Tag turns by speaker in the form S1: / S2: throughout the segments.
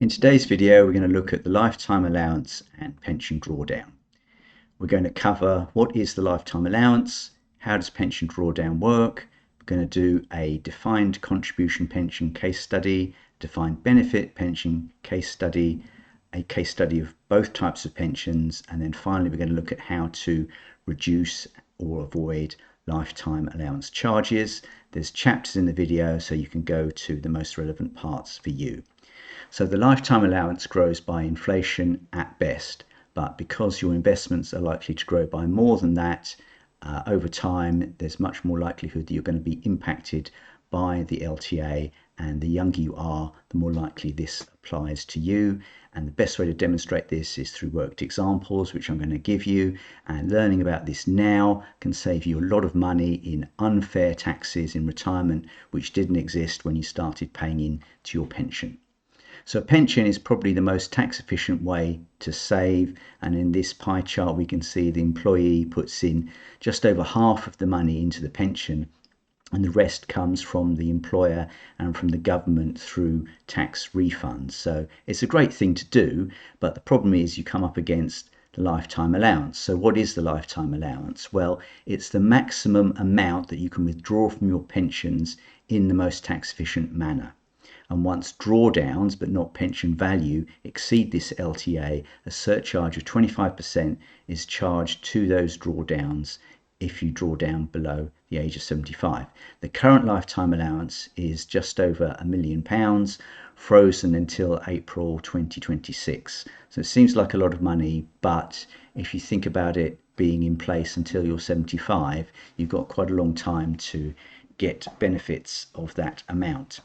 S1: In today's video, we're going to look at the lifetime allowance and pension drawdown. We're going to cover what is the lifetime allowance, how does pension drawdown work. We're going to do a defined contribution pension case study, defined benefit pension case study, a case study of both types of pensions, and then finally we're going to look at how to reduce or avoid lifetime allowance charges. There's chapters in the video so you can go to the most relevant parts for you. So the lifetime allowance grows by inflation at best, but because your investments are likely to grow by more than that over time, there's much more likelihood that you're going to be impacted by the LTA, and the younger you are, the more likely this applies to you. And the best way to demonstrate this is through worked examples, which I'm going to give you, and learning about this now can save you a lot of money in unfair taxes in retirement, which didn't exist when you started paying in to your pension. So a pension is probably the most tax efficient way to save, and in this pie chart we can see the employee puts in just over half of the money into the pension, and the rest comes from the employer and from the government through tax refunds. So it's a great thing to do, but the problem is you come up against the lifetime allowance. So what is the lifetime allowance? Well, it's the maximum amount that you can withdraw from your pensions in the most tax efficient manner. And once drawdowns, but not pension value, exceed this LTA, a surcharge of 25% is charged to those drawdowns if you draw down below the age of 75. The current lifetime allowance is just over £1 million, frozen until April 2026. So it seems like a lot of money, but if you think about it being in place until you're 75, you've got quite a long time to get benefits of that amount.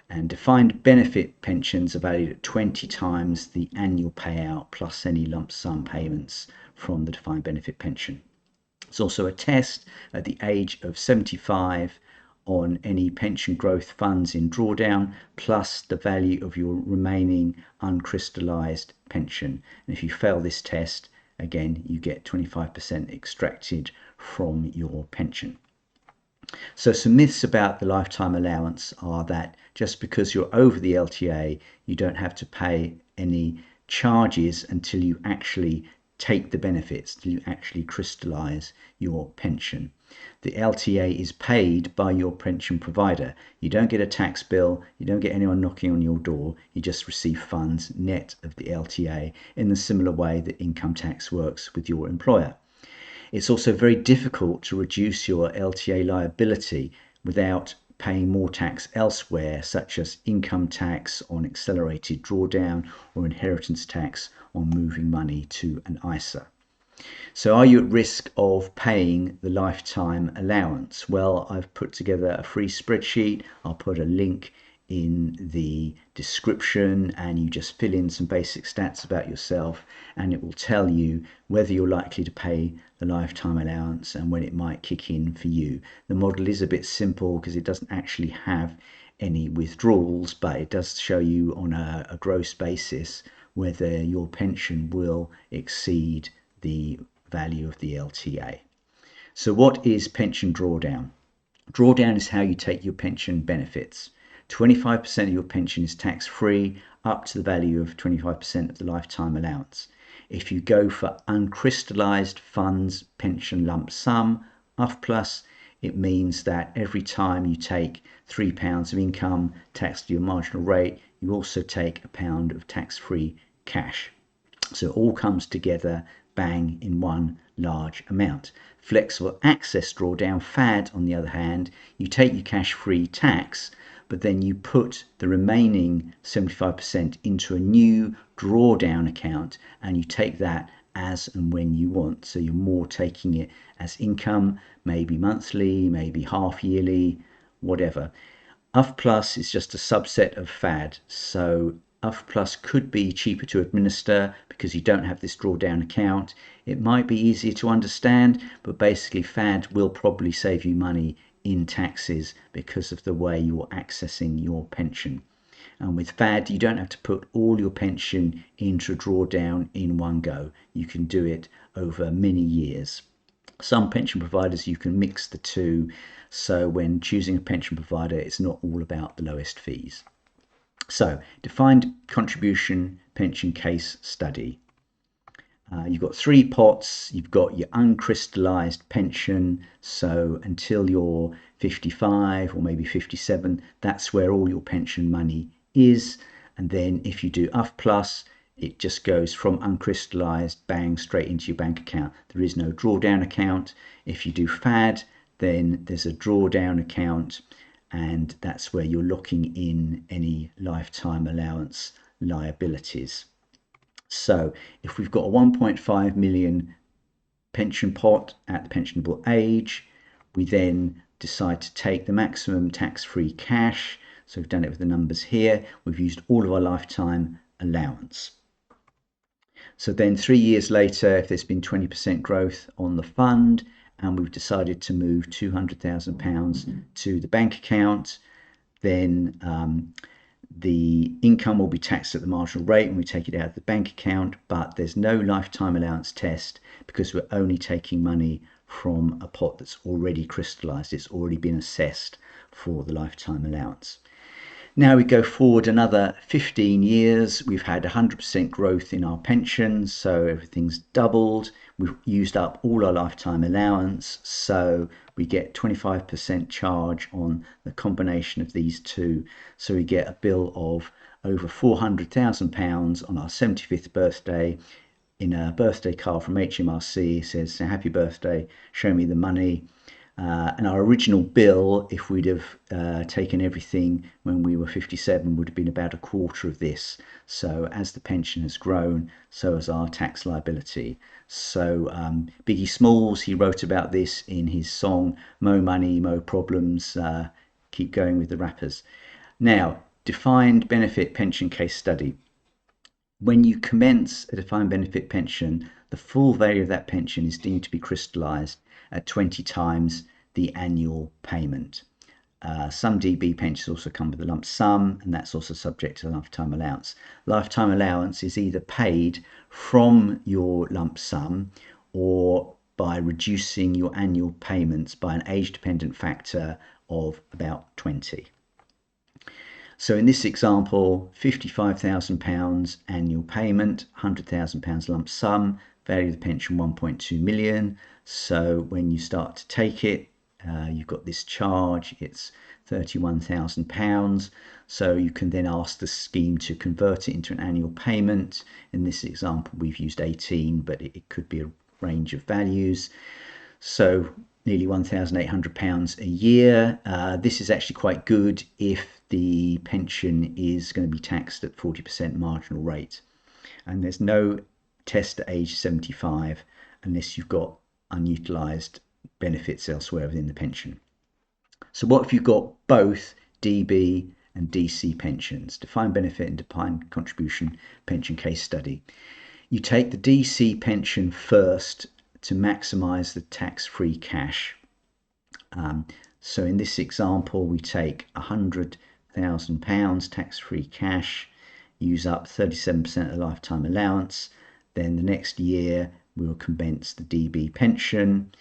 S1: And defined benefit pensions are valued at 20 times the annual payout plus any lump sum payments from the defined benefit pension. It's also a test at the age of 75 on any pension growth funds in drawdown plus the value of your remaining uncrystallised pension. And if you fail this test, again, you get 25% extracted from your pension. So some myths about the lifetime allowance are that just because you're over the LTA, you don't have to pay any charges until you actually take the benefits, till you actually crystallize your pension. The LTA is paid by your pension provider. You don't get a tax bill, you don't get anyone knocking on your door, you just receive funds net of the LTA in the similar way that income tax works with your employer. It's also very difficult to reduce your LTA liability without paying more tax elsewhere, such as income tax on accelerated drawdown or inheritance tax on moving money to an ISA. So are you at risk of paying the lifetime allowance? Well, I've put together a free spreadsheet. I'll put a link in the description, and you just fill in some basic stats about yourself and it will tell you whether you're likely to pay the lifetime allowance and when it might kick in for you. The model is a bit simple because it doesn't actually have any withdrawals, but it does show you on a gross basis whether your pension will exceed the value of the LTA. So what is pension drawdown? Drawdown is how you take your pension benefits. 25% of your pension is tax-free up to the value of 25% of the lifetime allowance. If you go for uncrystallised funds pension lump sum, UF+, it means that every time you take £3 of income taxed at your marginal rate, you also take £1 of tax-free cash. So it all comes together, bang, in one large amount. Flexible access drawdown, FAD, on the other hand, you take your cash-free tax, but then you put the remaining 75% into a new drawdown account and you take that as and when you want. So you're more taking it as income, maybe monthly, maybe half yearly, whatever. UF+ is just a subset of FAD. So UF+ could be cheaper to administer because you don't have this drawdown account. It might be easier to understand, but basically FAD will probably save you money in taxes because of the way you're accessing your pension. And with FAD, you don't have to put all your pension into a drawdown in one go. You can do it over many years. Some pension providers, you can mix the two. So when choosing a pension provider, it's not all about the lowest fees. So, defined contribution pension case study. You've got 3 pots. You've got your uncrystallized pension. So until you're 55 or maybe 57, that's where all your pension money is. And then if you do UF plus, it just goes from uncrystallized, bang, straight into your bank account. There is no drawdown account. If you do FAD, then there's a drawdown account, and that's where you're locking in any lifetime allowance liabilities. So if we've got a 1.5 million pension pot at the pensionable age, we then decide to take the maximum tax-free cash. So we've done it with the numbers here. We've used all of our lifetime allowance. So then 3 years later, if there's been 20% growth on the fund and we've decided to move £200,000 to the bank account, then the income will be taxed at the marginal rate when we take it out of the bank account, but there's no lifetime allowance test because we're only taking money from a pot that's already crystallized. It's already been assessed for the lifetime allowance. Now we go forward another 15 years. We've had 100% growth in our pensions, so everything's doubled. We've used up all our lifetime allowance, so we get 25% charge on the combination of these two. So we get a bill of over £400,000 on our 75th birthday. In a birthday card from HMRC, it says, "Happy birthday, show me the money." And our original bill, if we'd have taken everything when we were 57, would have been about a quarter of this. So as the pension has grown, so has our tax liability. So Biggie Smalls, he wrote about this in his song "Mo Money, Mo Problems." Keep going with the rappers. Now, defined benefit pension case study. When you commence a defined benefit pension, the full value of that pension is deemed to be crystallized at 20 times the annual payment. Some DB pensions also come with a lump sum, and that's also subject to lifetime allowance. Lifetime allowance is either paid from your lump sum or by reducing your annual payments by an age-dependent factor of about 20. So in this example, £55,000 annual payment, £100,000 lump sum, value of the pension 1.2 million. So when you start to take it, you've got this charge, it's £31,000. So you can then ask the scheme to convert it into an annual payment. In this example, we've used 18, but it could be a range of values. So nearly £1,800 a year. This is actually quite good if the pension is going to be taxed at 40% marginal rate. And there's no test at age 75 unless you've got unutilized benefits elsewhere within the pension. So what if you've got both DB and DC pensions, defined benefit and defined contribution pension case study? You take the DC pension first to maximize the tax-free cash. So in this example, we take £100,000 tax-free cash, use up 37% of the lifetime allowance. Then the next year, we'll commence the DB pension,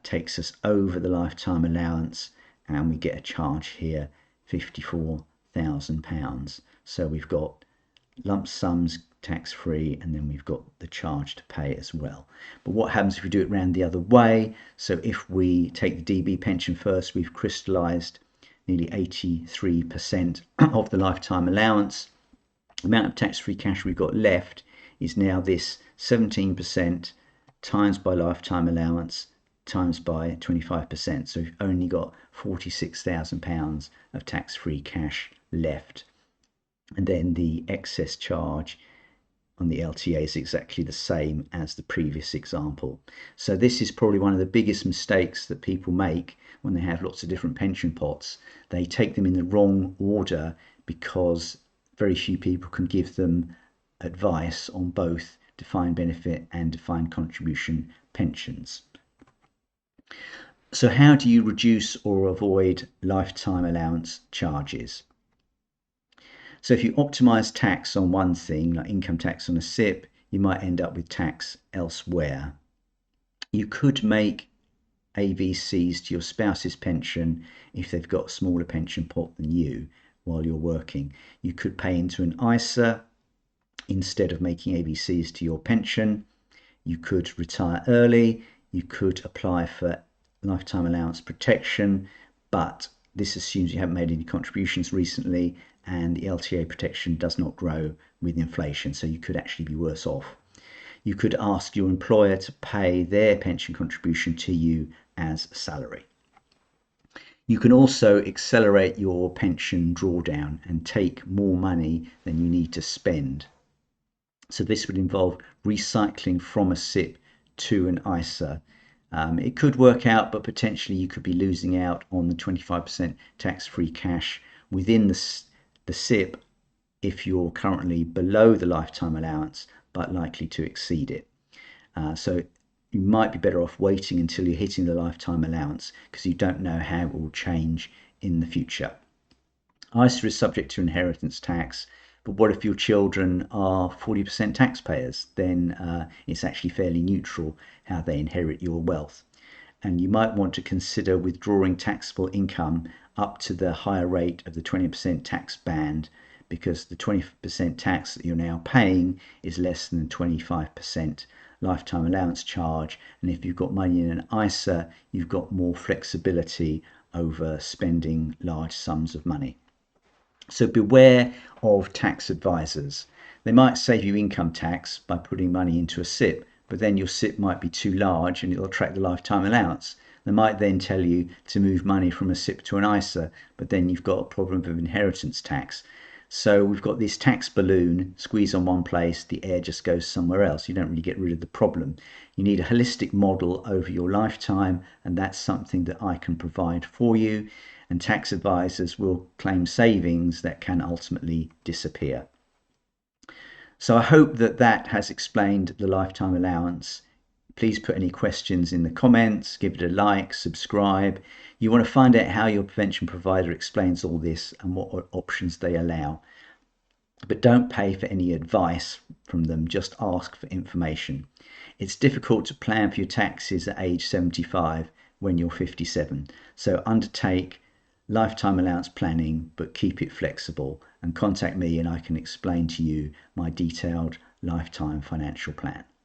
S1: takes us over the lifetime allowance, and we get a charge here, £54,000. So we've got lump sums tax-free, and then we've got the charge to pay as well. But what happens if we do it round the other way? So if we take the DB pension first, we've crystallized nearly 83% of the lifetime allowance. The amount of tax-free cash we've got left is now this 17% times by lifetime allowance times by 25%. So we've only got £46,000 of tax-free cash left. And then the excess charge on the LTA is exactly the same as the previous example. So this is probably one of the biggest mistakes that people make when they have lots of different pension pots. They take them in the wrong order because very few people can give them advice on both defined benefit and defined contribution pensions. So how do you reduce or avoid lifetime allowance charges? So if you optimize tax on one thing, like income tax on a SIP, you might end up with tax elsewhere. You could make AVCs to your spouse's pension if they've got a smaller pension pot than you, while you're working. You could pay into an ISA instead of making ABCs to your pension. You could retire early. You could apply for lifetime allowance protection, but this assumes you haven't made any contributions recently and the LTA protection does not grow with inflation, so you could actually be worse off. You could ask your employer to pay their pension contribution to you as salary. You can also accelerate your pension drawdown and take more money than you need to spend. So this would involve recycling from a SIP to an ISA. It could work out, but potentially you could be losing out on the 25% tax-free cash within the SIP if you're currently below the lifetime allowance, but likely to exceed it. So you might be better off waiting until you're hitting the lifetime allowance because you don't know how it will change in the future. ISA is subject to inheritance tax, but what if your children are 40% taxpayers? Then it's actually fairly neutral how they inherit your wealth. And you might want to consider withdrawing taxable income up to the higher rate of the 20% tax band, because the 20% tax that you're now paying is less than the 25% lifetime allowance charge. And if you've got money in an ISA, you've got more flexibility over spending large sums of money. So beware of tax advisors. They might save you income tax by putting money into a SIP, but then your SIP might be too large and it'll attract the lifetime allowance. They might then tell you to move money from a SIP to an ISA, but then you've got a problem of inheritance tax. So we've got this tax balloon, squeeze on one place, the air just goes somewhere else. You don't really get rid of the problem. You need a holistic model over your lifetime, and that's something that I can provide for you. And tax advisors will claim savings that can ultimately disappear. So I hope that has explained the lifetime allowance. Please put any questions in the comments, give it a like, subscribe. You want to find out how your pension provider explains all this and what options they allow. But don't pay for any advice from them, just ask for information. It's difficult to plan for your taxes at age 75 when you're 57. So undertake lifetime allowance planning, but keep it flexible, and contact me and I can explain to you my detailed lifetime financial plan.